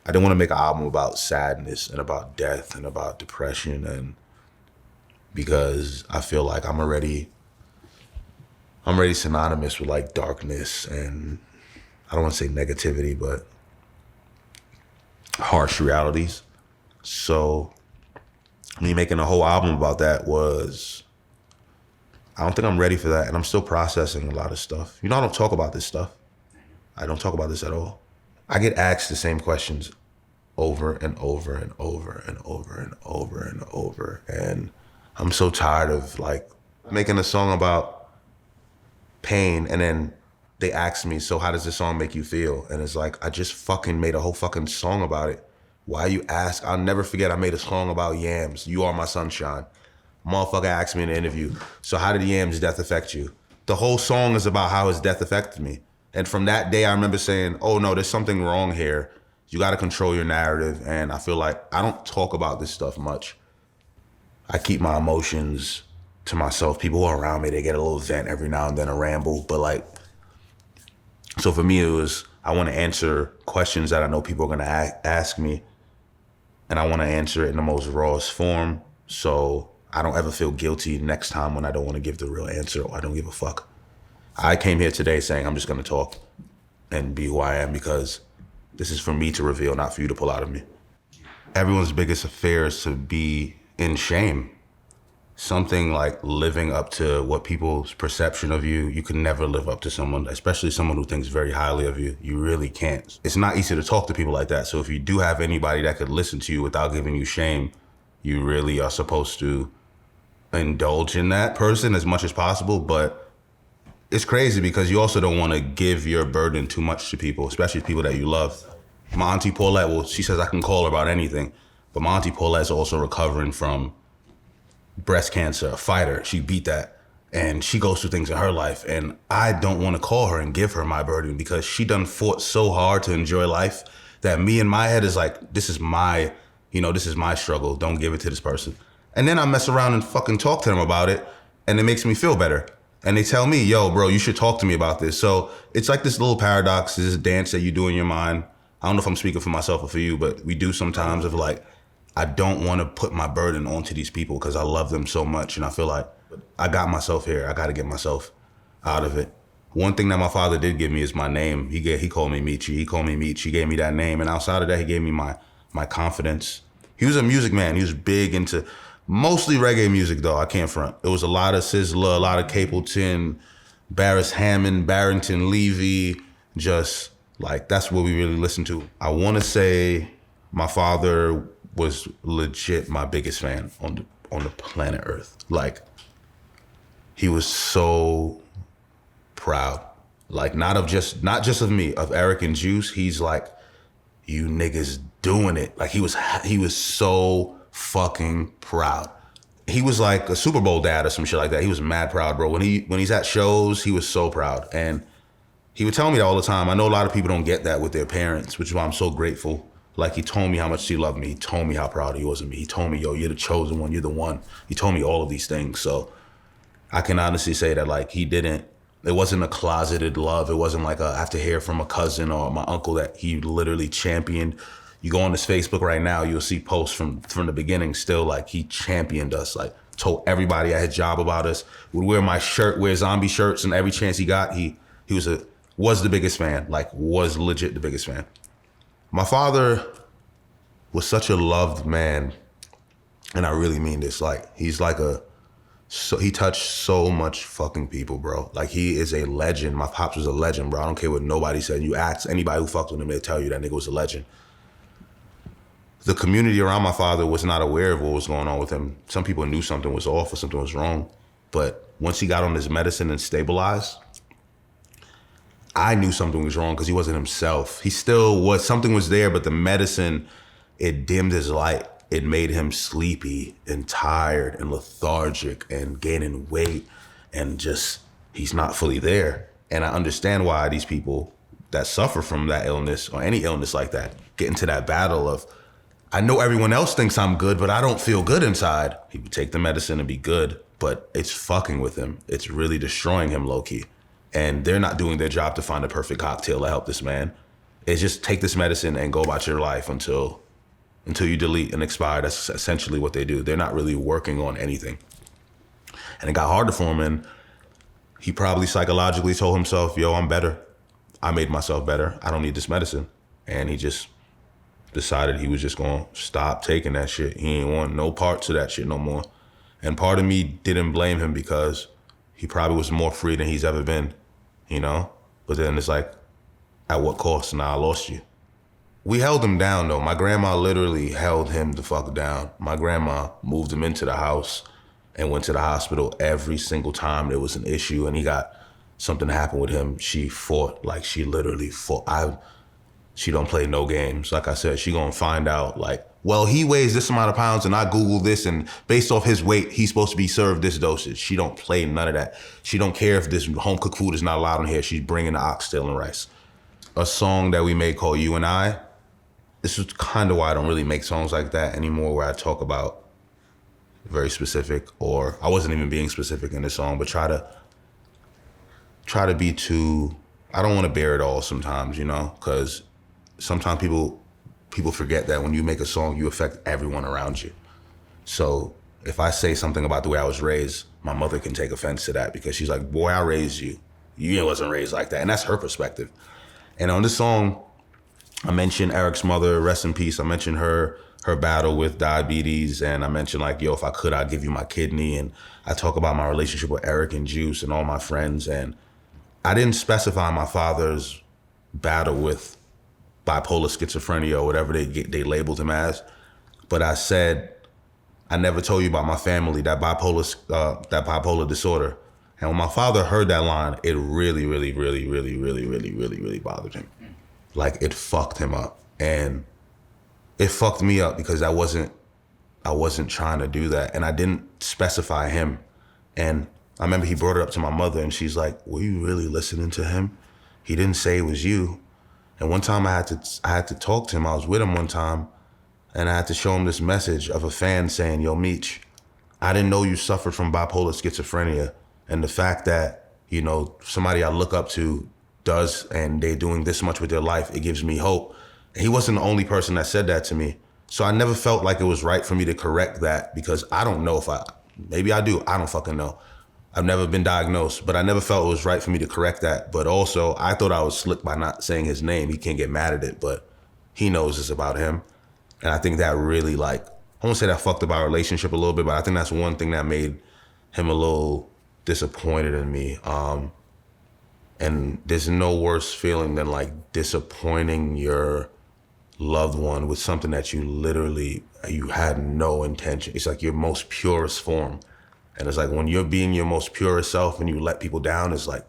I didn't want to make an album about sadness and about death and about depression, and because I feel like I'm already synonymous with like darkness and I don't want to say negativity, but harsh realities. So me making a whole album about that I don't think I'm ready for that, and I'm still processing a lot of stuff. I don't talk about this stuff. I don't talk about this at all. I get asked the same questions over and over and over and over and over and over. And I'm so tired of like making a song about pain and then they ask me, so how does this song make you feel? And it's like, I just fucking made a whole fucking song about it. Why you ask? I'll never forget I made a song about yams. You Are My Sunshine. Motherfucker asked me in the interview, so how did Yam's death affect you? The whole song is about how his death affected me. And from that day, I remember saying, oh no, there's something wrong here. You gotta control your narrative. And I feel like I don't talk about this stuff much. I keep my emotions to myself. People who are around me, they get a little vent every now and then, a ramble. But like, so for me, it was, I wanna answer questions that I know people are gonna ask me. And I wanna answer it in the most rawest form. So I don't ever feel guilty next time when I don't wanna give the real answer or I don't give a fuck. I came here today saying I'm just gonna talk and be who I am because this is for me to reveal, not for you to pull out of me. Everyone's biggest fear is to be in shame. Something like living up to what people's perception of you, you can never live up to someone, especially someone who thinks very highly of you. You really can't. It's not easy to talk to people like that. So if you do have anybody that could listen to you without giving you shame, you really are supposed to indulge in that person as much as possible. But it's crazy because you also don't want to give your burden too much to people, especially people that you love. My auntie Paulette, well, she says I can call her about anything, but my auntie Paulette's also recovering from breast cancer, a fighter. She beat that, and she goes through things in her life, and I don't want to call her and give her my burden because she done fought so hard to enjoy life that me in my head is like, this is my struggle. Don't give it to this person. And then I mess around and fucking talk to them about it, and it makes me feel better. And they tell me, yo, bro, you should talk to me about this. So it's like this little paradox, this dance that you do in your mind. I don't know if I'm speaking for myself or for you, but we do sometimes of like, I don't want to put my burden onto these people because I love them so much. And I feel like I got myself here. I got to get myself out of it. One thing that my father did give me is my name. He called me Meechy. He called me Meech. He gave me that name. And outside of that, he gave me my confidence. He was a music man. He was big into mostly reggae music, though. I can't front. It was a lot of Sizzla, a lot of Capleton, Barris Hammond, Barrington Levy. Just like, that's what we really listened to. I want to say my father was legit my biggest fan on the planet Earth. Like, he was so proud. Like, not just of me, of Eric and Juice. He's like, you niggas doing it. Like, he was so fucking proud. He was like a Super Bowl dad or some shit like that. He was mad proud, bro. When he's at shows, he was so proud. And he would tell me that all the time. I know a lot of people don't get that with their parents, which is why I'm so grateful. Like, he told me how much he loved me. He told me how proud he was of me. He told me, yo, you're the chosen one. You're the one. He told me all of these things. So I can honestly say that, like, it wasn't a closeted love. It wasn't like I have to hear from a cousin or my uncle that he literally championed. You go on his Facebook right now, you'll see posts from the beginning still, like, he championed us, like, told everybody at his job about us, would wear my shirt, wear zombie shirts, and every chance he got, he was the biggest fan, like, was legit the biggest fan. My father was such a loved man, and I really mean this, like, he's like he touched so much fucking people, bro. Like, he is a legend. My pops was a legend, bro. I don't care what nobody said. You ask anybody who fucked with him, they'll tell you that nigga was a legend. The community around my father was not aware of what was going on with him. Some people knew something was off or something was wrong. But once he got on his medicine and stabilized, I knew something was wrong because he wasn't himself. He still was, something was there, but the medicine, it dimmed his light. It made him sleepy and tired and lethargic and gaining weight and just, he's not fully there. And I understand why these people that suffer from that illness or any illness like that get into that battle of, I know everyone else thinks I'm good, but I don't feel good inside. He would take the medicine and be good, but it's fucking with him. It's really destroying him low-key. And they're not doing their job to find a perfect cocktail to help this man. It's just take this medicine and go about your life until you delete and expire. That's essentially what they do. They're not really working on anything. And it got harder for him, and he probably psychologically told himself, yo, I'm better. I made myself better. I don't need this medicine. And he just decided he was just gonna stop taking that shit. He ain't want no parts of that shit no more. And part of me didn't blame him because he probably was more free than he's ever been, you know? But then it's like, at what cost? Now I lost you. We held him down though. My grandma literally held him the fuck down. My grandma moved him into the house and went to the hospital every single time there was an issue and he got something happen with him. She fought, like she literally fought. She don't play no games. Like I said, she gonna find out like, well, he weighs this amount of pounds and I Googled this and based off his weight, he's supposed to be served this dosage. She don't play none of that. She don't care if this home cooked food is not allowed in here. She's bringing the oxtail and rice. A song that we made called You and I, this is kind of why I don't really make songs like that anymore where I talk about very specific, or I wasn't even being specific in this song, but try to be too, I don't want to bear it all sometimes, you know, because sometimes people forget that when you make a song, you affect everyone around you. So if I say something about the way I was raised, my mother can take offense to that because she's like, boy, I raised you. You wasn't raised like that. And that's her perspective. And on this song, I mentioned Eric's mother, rest in peace. I mentioned her battle with diabetes. And I mentioned like, yo, if I could, I'd give you my kidney. And I talk about my relationship with Eric and Juice and all my friends. And I didn't specify my father's battle with bipolar schizophrenia or whatever they labeled him as. But I said, I never told you about my family, that bipolar disorder. And when my father heard that line, it really, really, really, really, really, really, really, really bothered him. Like it fucked him up. And it fucked me up because I wasn't trying to do that. And I didn't specify him. And I remember he brought it up to my mother and she's like, were you really listening to him? He didn't say it was you. And one time I had to talk to him. I was with him one time and I had to show him this message of a fan saying, yo, Meech, I didn't know you suffered from bipolar schizophrenia. And the fact that, you know, somebody I look up to does and they're doing this much with their life, it gives me hope. And he wasn't the only person that said that to me. So I never felt like it was right for me to correct that because I don't know maybe I do, I don't fucking know. I've never been diagnosed, but I never felt it was right for me to correct that. But also, I thought I was slick by not saying his name. He can't get mad at it, but he knows it's about him. And I think that really I won't say that fucked up our relationship a little bit, but I think that's one thing that made him a little disappointed in me. And there's no worse feeling than like disappointing your loved one with something that you had no intention. It's like your most purest form. And it's like when you're being your most purest self and you let people down, it's like,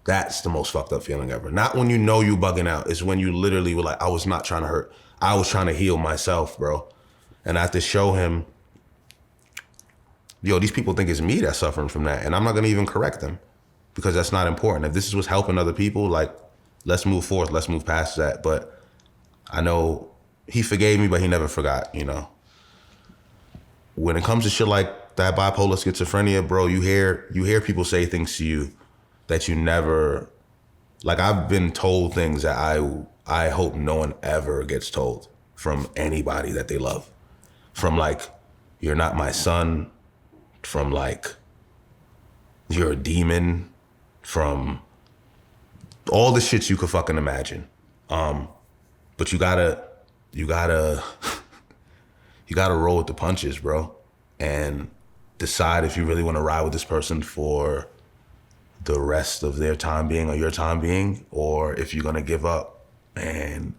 that's the most fucked up feeling ever. Not when you know you bugging out. It's when you literally were like, I was not trying to hurt. I was trying to heal myself, bro. And I have to show him, yo, these people think it's me that's suffering from that. And I'm not gonna even correct them because that's not important. If this is what's helping other people, like, let's move forward, let's move past that. But I know he forgave me, but he never forgot, you know. When it comes to shit like that bipolar schizophrenia, bro, you hear people say things to you that you never, like I've been told things that I hope no one ever gets told from anybody that they love. From like, you're not my son, from like, you're a demon, from all the shits you could fucking imagine. But you gotta roll with the punches, bro, and decide if you really want to ride with this person for the rest of their time being or your time being, or if you're gonna give up. And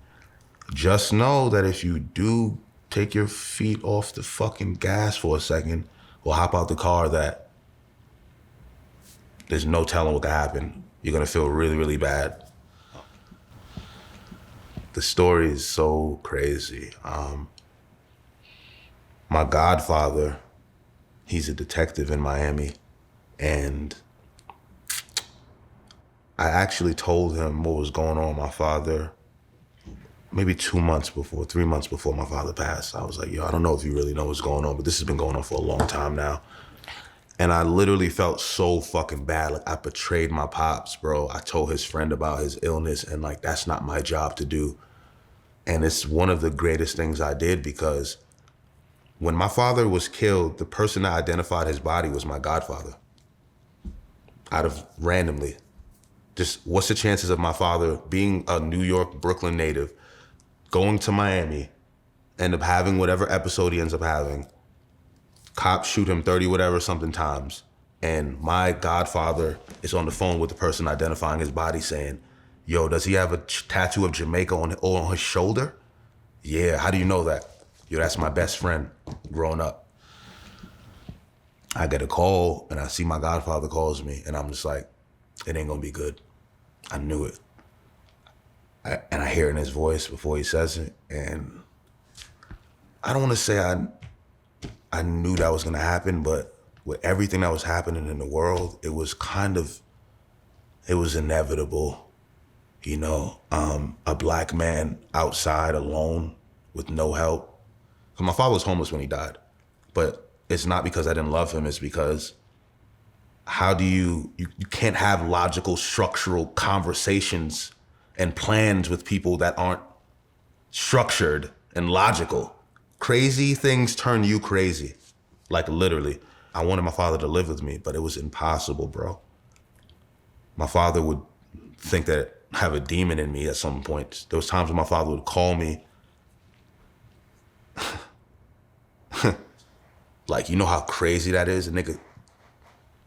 just know that if you do take your feet off the fucking gas for a second or hop out the car, that there's no telling what could happen. You're gonna feel really, really bad. The story is so crazy. My godfather, he's a detective in Miami, and I actually told him what was going on with my father maybe 3 months before my father passed. I was like, yo, I don't know if you really know what's going on, but this has been going on for a long time now. And I literally felt so fucking bad. Like I betrayed my pops, bro. I told his friend about his illness and like, that's not my job to do. And it's one of the greatest things I did, because when my father was killed, the person that identified his body was my godfather. Out of randomly. Just what's the chances of my father being a New York, Brooklyn native, going to Miami, end up having whatever episode he ends up having, cops shoot him 30 whatever something times, and my godfather is on the phone with the person identifying his body saying, yo, does he have a tattoo of Jamaica on his shoulder? Yeah, how do you know that? Yo, that's my best friend growing up. I get a call and I see my godfather calls me and I'm just like, it ain't gonna be good. I knew it. And I hear it in his voice before he says it. And I don't wanna say I knew that was gonna happen, but with everything that was happening in the world, it was inevitable. You know, a black man outside alone with no help. 'Cause my father was homeless when he died, but it's not because I didn't love him, it's because how do you can't have logical, structural conversations and plans with people that aren't structured and logical. Crazy things turn you crazy, like literally. I wanted my father to live with me, but it was impossible, bro. My father would think that I have a demon in me at some point. There was times when my father would call me like, you know how crazy that is? A nigga,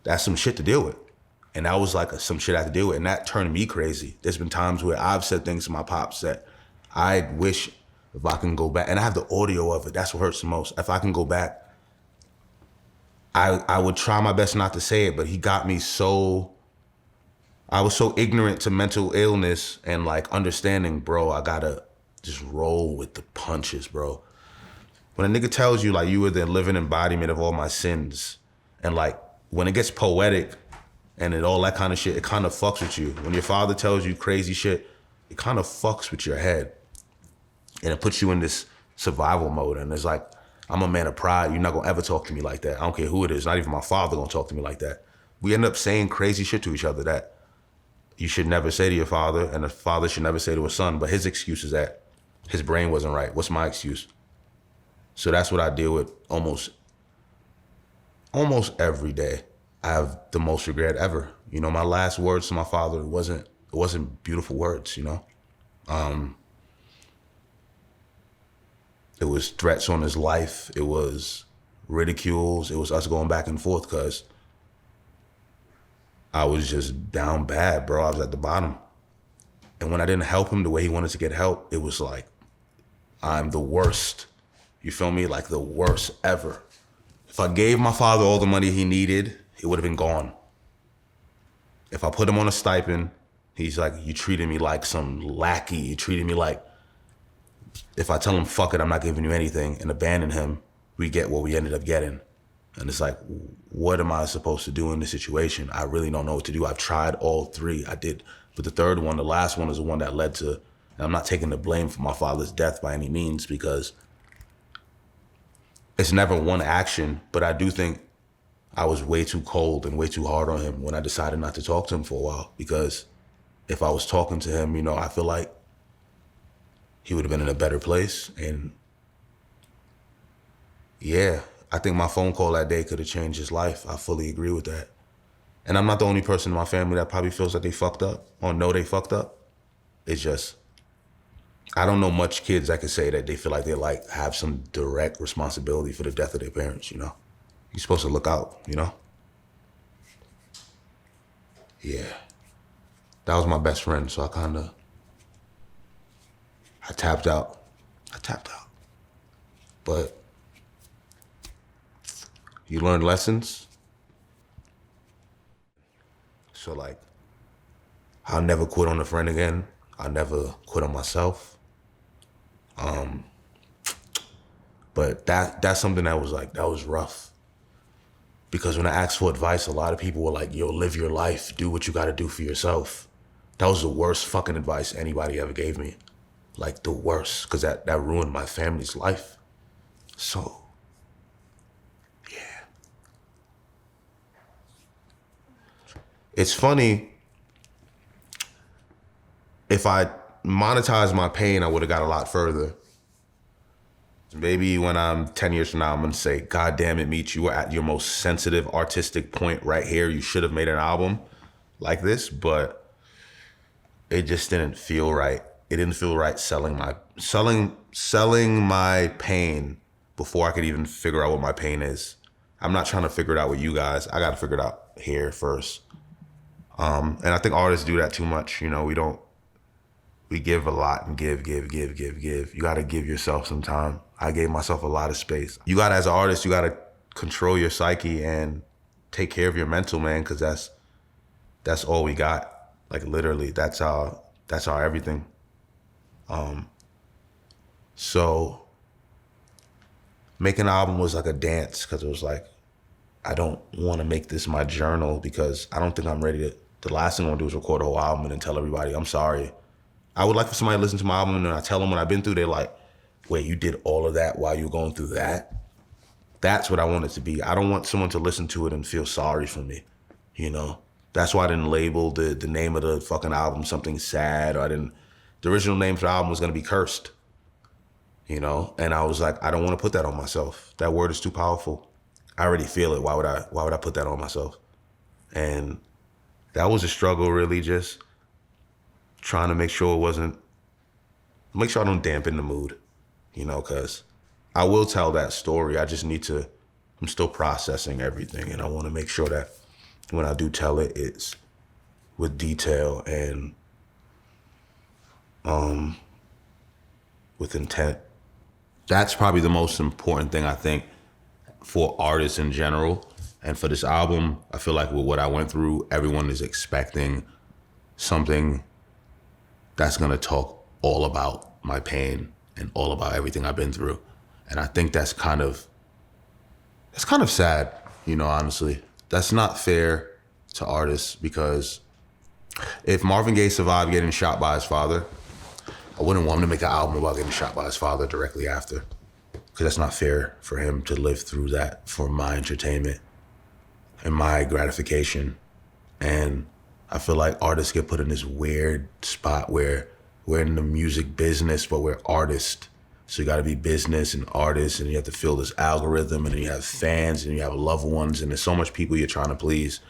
that's some shit to deal with. And that was like some shit I had to deal with, and that turned me crazy. There's been times where I've said things to my pops that I wish if I can go back, and I have the audio of it, that's what hurts the most. If I can go back, I would try my best not to say it, but he got me I was so ignorant to mental illness and like understanding, bro, I gotta just roll with the punches, bro. When a nigga tells you like you were the living embodiment of all my sins, and like when it gets poetic and all that kind of shit, it kind of fucks with you. When your father tells you crazy shit, it kind of fucks with your head. And it puts you in this survival mode. And it's like, I'm a man of pride. You're not gonna ever talk to me like that. I don't care who it is. Not even my father gonna talk to me like that. We end up saying crazy shit to each other that you should never say to your father, and a father should never say to a son. But his excuse is that his brain wasn't right. What's my excuse? So that's what I deal with almost every day. I have the most regret ever. You know, my last words to my father, it wasn't beautiful words, you know? It was threats on his life. It was ridicules. It was us going back and forth because I was just down bad, bro. I was at the bottom. And when I didn't help him the way he wanted to get help, it was like, I'm the worst. You feel me? Like the worst ever. If I gave my father all the money he needed, it would have been gone. If I put him on a stipend, he's like, you treated me like some lackey. You treated me like, if I tell him, fuck it, I'm not giving you anything, and abandon him, we get what we ended up getting. And it's like, what am I supposed to do in this situation? I really don't know what to do. I've tried all three. I did, but the third one, the last one, is the one that led to, and I'm not taking the blame for my father's death by any means, because it's never one action, but I do think I was way too cold and way too hard on him when I decided not to talk to him for a while, because if I was talking to him, you know, I feel like he would have been in a better place. And yeah, I think my phone call that day could have changed his life. I fully agree with that. And I'm not the only person in my family that probably feels like they fucked up or know they fucked up. It's just, I don't know much kids that can say that they feel like they like have some direct responsibility for the death of their parents, you know? You're supposed to look out, you know? Yeah. That was my best friend, so I tapped out. But you learn lessons. So like, I'll never quit on a friend again. I'll never quit on myself. But that's something that was rough. Because when I asked for advice, a lot of people were like, yo, live your life, do what you gotta do for yourself. That was the worst fucking advice anybody ever gave me. Like the worst, because that ruined my family's life. So, yeah. It's funny, if I monetized my pain, I would have got a lot further. Maybe when I'm 10 years from now, I'm gonna say, God damn it, Meech, you were at your most sensitive artistic point right here. You should have made an album like this, but it just didn't feel right. It didn't feel right selling my pain before I could even figure out what my pain is. I'm not trying to figure it out with you guys. I gotta figure it out here first. And I think artists do that too much. You know, we give a lot and give. You gotta give yourself some time. I gave myself a lot of space. You gotta, as an artist, you gotta control your psyche and take care of your mental, man, because that's all we got. Like literally, that's our everything. So making an album was like a dance, because it was like, I don't want to make this my journal because I don't think I'm ready to. The last thing I want to do is record a whole album and then tell everybody, I'm sorry. I would like for somebody to listen to my album and then I tell them what I've been through. They're like, wait, you did all of that while you were going through that? That's what I want it to be. I don't want someone to listen to it and feel sorry for me, you know? That's why I didn't label the name of the fucking album something sad, or the original name for the album was gonna be Cursed, you know? And I was like, I don't want to put that on myself. That word is too powerful. I already feel it. Why would I put that on myself? And that was a struggle, really, just trying to make sure I don't dampen the mood, you know, because I will tell that story. I just I'm still processing everything, and I want to make sure that when I do tell it, it's with detail and with intent. That's probably the most important thing, I think, for artists in general. And for this album, I feel like with what I went through, everyone is expecting something that's gonna talk all about my pain and all about everything I've been through. And I think that's kind of sad, you know, honestly. That's not fair to artists, because if Marvin Gaye survived getting shot by his father, I wouldn't want him to make an album about getting shot by his father directly after, because that's not fair for him to live through that for my entertainment and my gratification. And I feel like artists get put in this weird spot where we're in the music business, but we're artists. So you gotta be business and artists, and you have to fill this algorithm, and then you have fans, and you have loved ones, and there's so much people you're trying to please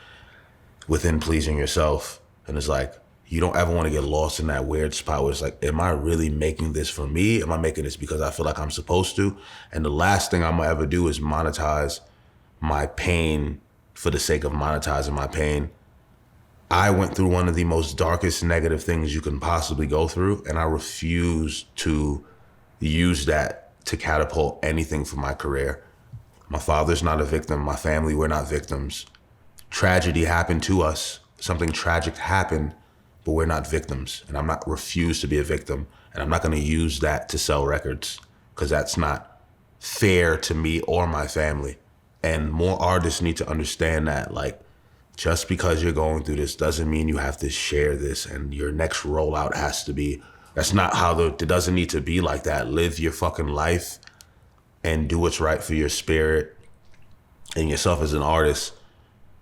within pleasing yourself. And it's like, you don't ever wanna get lost in that weird spot where it's like, am I really making this for me? Am I making this because I feel like I'm supposed to? And the last thing I'm gonna ever do is monetize my pain for the sake of monetizing my pain. I went through one of the most darkest negative things you can possibly go through, and I refuse to use that to catapult anything for my career. My father's not a victim. My family, we're not victims. Tragedy happened to us. Something tragic happened, but we're not victims. And I'm not refused to be a victim. And I'm not gonna use that to sell records, because that's not fair to me or my family. And more artists need to understand that, like, just because you're going through this doesn't mean you have to share this and your next rollout has to be, that's not how it doesn't need to be like that. Live your fucking life and do what's right for your spirit and yourself as an artist.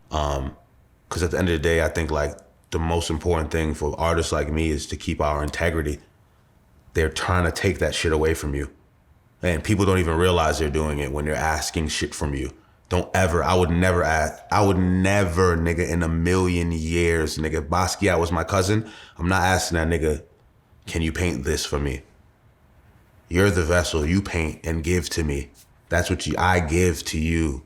Because at the end of the day, I think like the most important thing for artists like me is to keep our integrity. They're trying to take that shit away from you. And people don't even realize they're doing it when they're asking shit from you. I would never, nigga, in a million years, nigga. Basquiat was my cousin. I'm not asking that nigga, can you paint this for me? You're the vessel, you paint and give to me. That's what I give to you.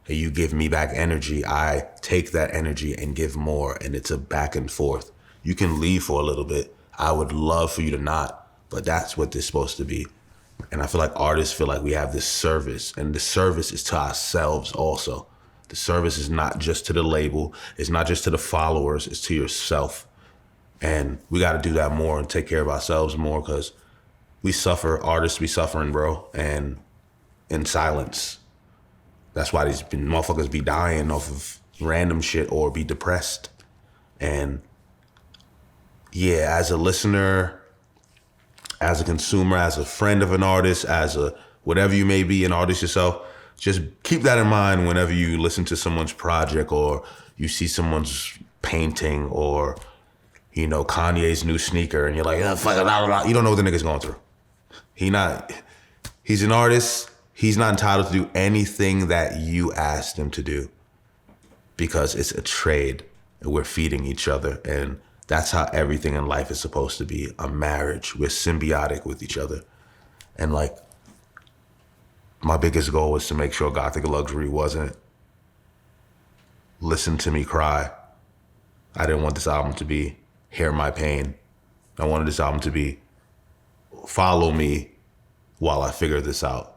And you give me back energy. I take that energy and give more, and it's a back and forth. You can leave for a little bit. I would love for you to not, but that's what this is supposed to be. And I feel like artists feel like we have this service, and the service is to ourselves also. The service is not just to the label, it's not just to the followers, it's to yourself. And we gotta do that more and take care of ourselves more, because we suffer, artists be suffering, bro, and in silence. That's why these motherfuckers be dying off of random shit or be depressed. And yeah, as a listener, as a consumer, as a friend of an artist, as a whatever you may be, an artist yourself, just keep that in mind whenever you listen to someone's project or you see someone's painting or Kanye's new sneaker, and you're like, fuck it, blah, blah, blah. You don't know what the nigga's going through. He's an artist. He's not entitled to do anything that you asked him to do because it's a trade and we're feeding each other. And that's how everything in life is supposed to be. A marriage. We're symbiotic with each other. And like, my biggest goal was to make sure Gothic Luxury wasn't listen to me cry. I didn't want this album to be hear my pain. I wanted this album to be follow me while I figure this out.